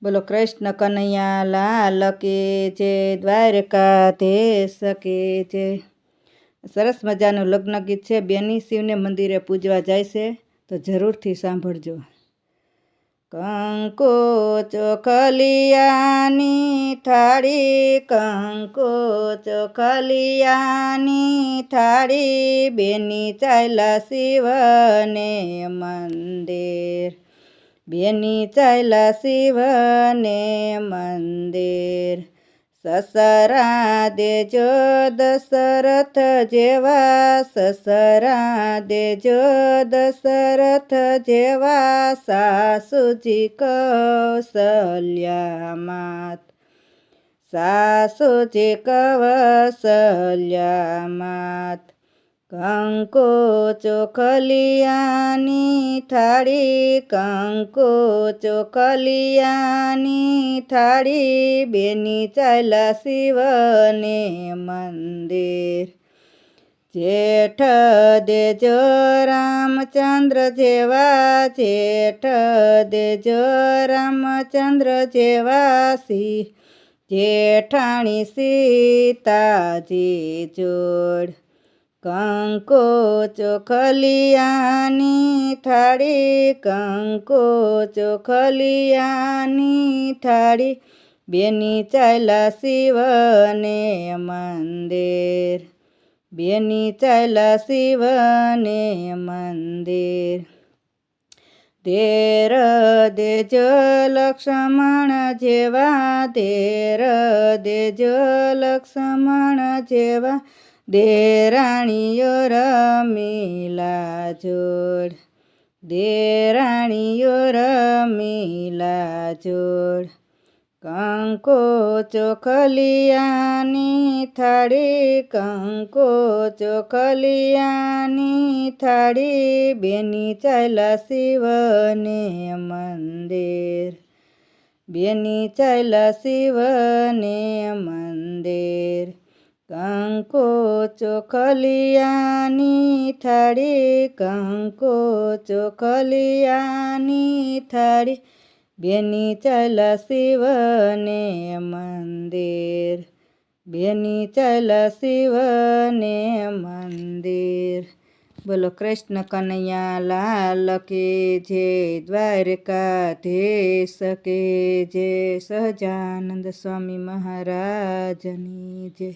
બોલો કૃષ્ણ કનૈયા લાલ કે છે, દ્વારકાધીશ કે છે। સરસ મજાનું લગ્ન ગીત છે। બેની શિવને મંદિરે પૂજવા જાય છે તો જરૂરથી સાંભળજો। કંકુ ચોખલિયાની થાળી, કંકુ ચોખલિયાની થાળી, બેની ચાલ્યા શિવને મંદિર, બેની ચાલ્યા શિવને મંદિર। સસરા દેજો દશરથ જેવા, સસરા દેજો દશરથ જેવા, સાસુજી કૌશલ્યા માત, સાસુજી કૌશલ્યા માત। કંકુ ચોખલિયાની થાળી, કંકુ ચોખલિયાની થાળી, બેની ચાલ્યા શિવને મંદિર। જેઠ દેજો રામચંદ્ર જેવા, જેઠ દેજો રામચંદ્ર જેવા, જેઠાણી સીતાજી જોડ। કંકુ ચોખલિયાની થાળી, કંકુ ચોખલિયાની થાળી, બેની ચાલ્યા શિવને મંદિર, બેની ચાલ્યા શિવને મંદિર। ધેર દેજો લક્ષ્મણ જેવા, ધેર દેજો લક્ષ્મણ જેવા, દેરાણીઓ રમીલા જોડ, દેરાણીઓ રમીલા જોડ। કંકુ ચોખલિયાની થાળી, કંકુ ચોખલિયાની થાળી, બેની ચાલ્યા શિવને મંદિર, બેની ચાલ્યા શિવને મંદિર। કંકુ ચોખલિયાની થાળી, કંકુ ચોખલિયાની થાળી, બેની ચાલ્યા શિવને મંદિર, બેની ચાલ્યા શિવને મંદિર। બોલો કૃષ્ણ કનૈયા લાલ કે જય, દ્વારકાધીશ કે જય, સહજાનંદ સ્વામી મહારાજની જય।